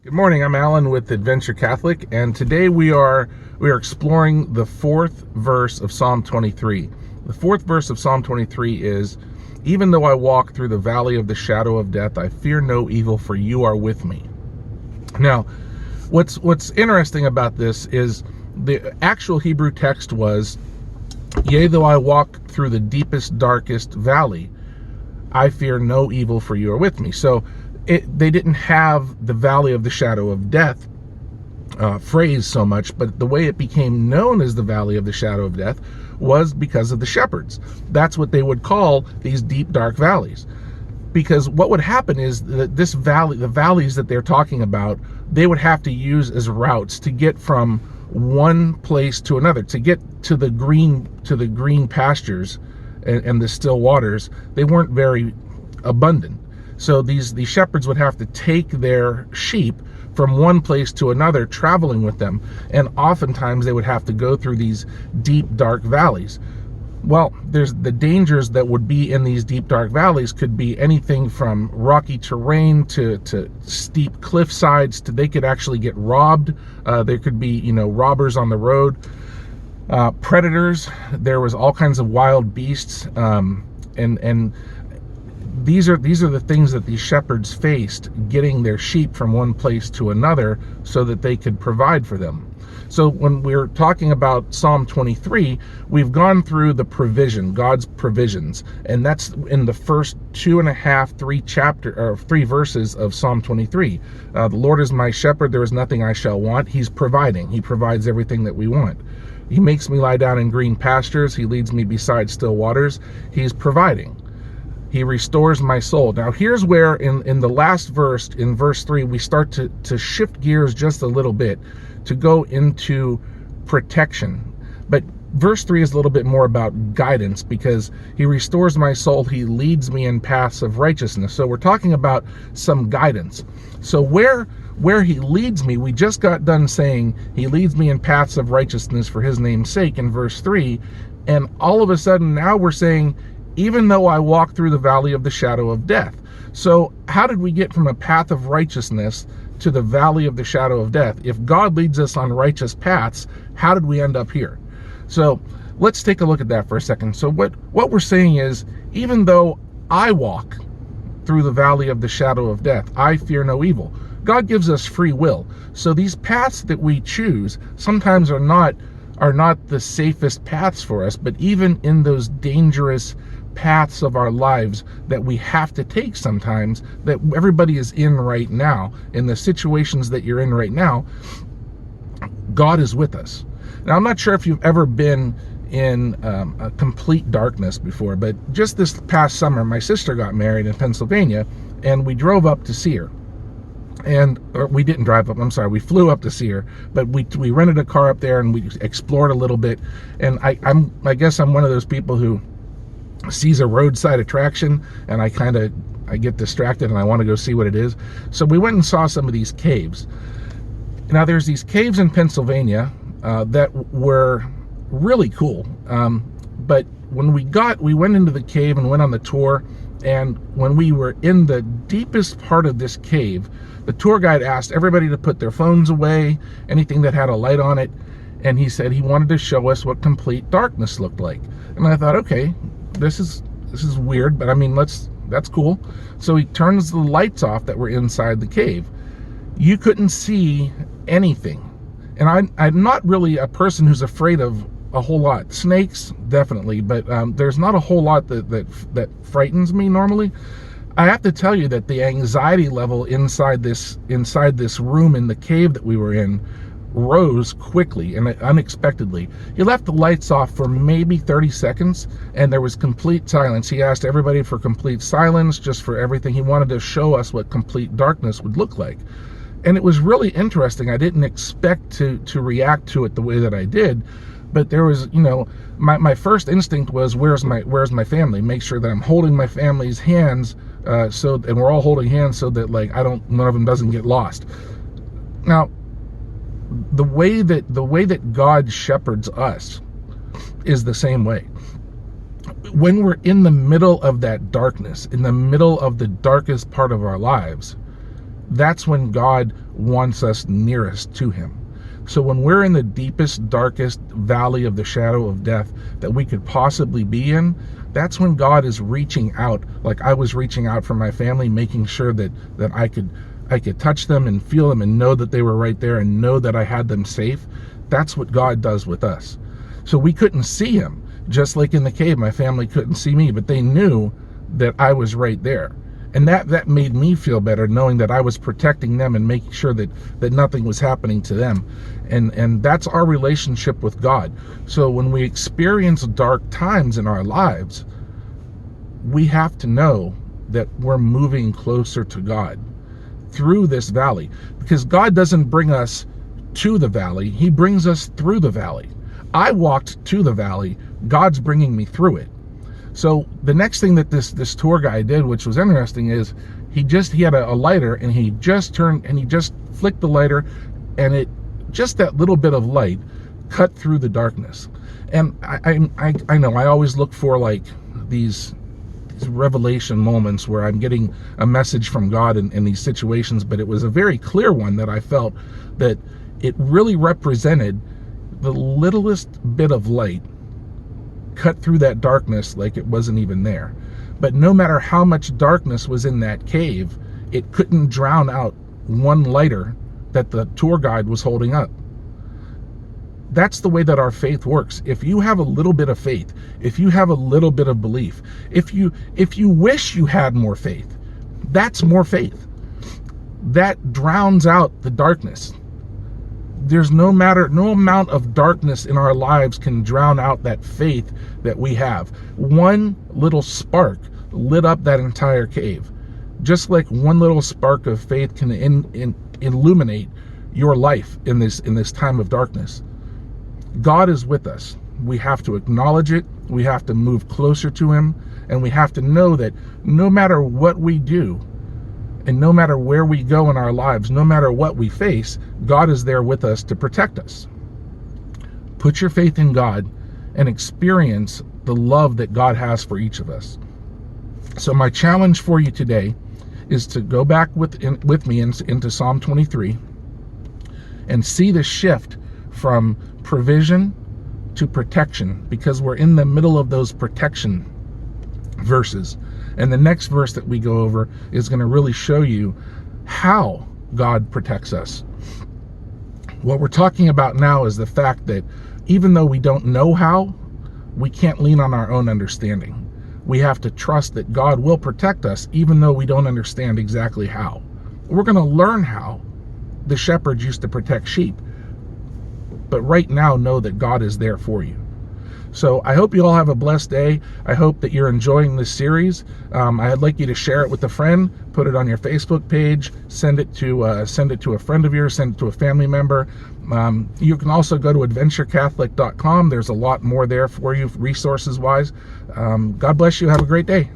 Good morning, I'm Alan with Adventure Catholic, and today we are exploring the fourth verse of Psalm 23. The fourth verse of Psalm 23 is, "Even though I walk through the valley of the shadow of death, I fear no evil, for you are with me." Now, what's interesting about this is the actual Hebrew text was, "Yea, though I walk through the deepest, darkest valley, I fear no evil, for you are with me." So they didn't have the valley of the shadow of death phrase so much, but the way it became known as the valley of the shadow of death was because of the shepherds. That's what they would call these deep, dark valleys. Because what would happen is that this valley, the valleys that they're talking about, they would have to use as routes to get from one place to another, to get to the green pastures and the still waters. They weren't very abundant. So these shepherds would have to take their sheep from one place to another, traveling with them. And oftentimes they would have to go through these deep, dark valleys. Well, there's the dangers that would be in these deep, dark valleys could be anything from rocky terrain to steep cliff sides to they could actually get robbed. There could be, robbers on the road, predators. There was all kinds of wild beasts, and these are the things that these shepherds faced, getting their sheep from one place to another so that they could provide for them. So when we're talking about Psalm 23, we've gone through the provision, God's provisions, and that's in the first 3 verses of Psalm 23. The Lord is my shepherd, there is nothing I shall want. He's providing. He provides everything that we want. He makes me lie down in green pastures. He leads me beside still waters. He's providing. He restores my soul. Now here's where in the last verse, in verse 3, we start to shift gears just a little bit to go into protection. But verse 3 is a little bit more about guidance, because he restores my soul, he leads me in paths of righteousness. So we're talking about some guidance. So where he leads me, we just got done saying he leads me in paths of righteousness for his name's sake in verse 3, and all of a sudden now we're saying, even though I walk through the valley of the shadow of death. So how did we get from a path of righteousness to the valley of the shadow of death? If God leads us on righteous paths, how did we end up here? So let's take a look at that for a second. So what we're saying is, even though I walk through the valley of the shadow of death, I fear no evil. God gives us free will. So these paths that we choose sometimes are not the safest paths for us, but even in those dangerous paths of our lives that we have to take sometimes, that everybody is in right now, in the situations that you're in right now, God is with us. Now, I'm not sure if you've ever been in a complete darkness before, but just this past summer, my sister got married in Pennsylvania, and we drove up to see her. Or we didn't drive up, I'm sorry, we flew up to see her, but we rented a car up there and we explored a little bit. And I guess I'm one of those people who sees a roadside attraction and I get distracted and I want to go see what it is. So we went and saw some of these caves. Now there's these caves in Pennsylvania that were really cool. But when we went into the cave and went on the tour, and when we were in the deepest part of this cave, the tour guide asked everybody to put their phones away, anything that had a light on it, and he said he wanted to show us what complete darkness looked like. And I thought, okay, this is weird, but I mean, that's cool. So he turns the lights off that were inside the cave. You couldn't see anything. And I'm not really a person who's afraid of a whole lot. Snakes, definitely, but there's not a whole lot that frightens me normally. I have to tell you that the anxiety level inside this room in the cave that we were in rose quickly and unexpectedly. He left the lights off for maybe 30 seconds and there was complete silence. He asked everybody for complete silence, just for everything. He wanted to show us what complete darkness would look like. And it was really interesting. I didn't expect to react to it the way that I did. But there was, my first instinct was, where's my family? Make sure that I'm holding my family's hands, and we're all holding hands so that none of them doesn't get lost. Now, the way that God shepherds us is the same way. When we're in the middle of that darkness, in the middle of the darkest part of our lives, that's when God wants us nearest to him. So when we're in the deepest, darkest valley of the shadow of death that we could possibly be in, that's when God is reaching out, like I was reaching out for my family, making sure that I could touch them and feel them and know that they were right there and know that I had them safe. That's what God does with us. So we couldn't see him, just like in the cave, my family couldn't see me, but they knew that I was right there. And that made me feel better, knowing that I was protecting them and making sure that nothing was happening to them. And that's our relationship with God. So when we experience dark times in our lives, we have to know that we're moving closer to God through this valley, because God doesn't bring us to the valley, he brings us through the valley. I walked to the valley, God's bringing me through it. So the next thing that this tour guide did, which was interesting, is he had a lighter, and he just flicked the lighter, and it just that little bit of light cut through the darkness. And I know I always look for like these revelation moments where I'm getting a message from God in these situations, but it was a very clear one that I felt that it really represented the littlest bit of light cut through that darkness like it wasn't even there. But no matter how much darkness was in that cave, it couldn't drown out one lighter that the tour guide was holding up. That's the way that our faith works. If you have a little bit of faith, if you have a little bit of belief, if you wish you had more faith, that's more faith. That drowns out the darkness. There's no amount of darkness in our lives can drown out that faith that we have. One little spark lit up that entire cave. Just like one little spark of faith can illuminate your life in this time of darkness. God is with us. We have to acknowledge it. We have to move closer to him. And we have to know that no matter what we do, and no matter where we go in our lives, no matter what we face, God is there with us to protect us. Put your faith in God and experience the love that God has for each of us. So my challenge for you today is to go back with me into Psalm 23 and see the shift from provision to protection, because we're in the middle of those protection verses. And the next verse that we go over is going to really show you how God protects us. What we're talking about now is the fact that even though we don't know how, we can't lean on our own understanding. We have to trust that God will protect us even though we don't understand exactly how. We're going to learn how. The shepherds used to protect sheep. But right now, know that God is there for you. So I hope you all have a blessed day. I hope that you're enjoying this series. I'd like you to share it with a friend, put it on your Facebook page, send it to a friend of yours, send it to a family member. You can also go to adventurecatholic.com. There's a lot more there for you, resources-wise. God bless you. Have a great day.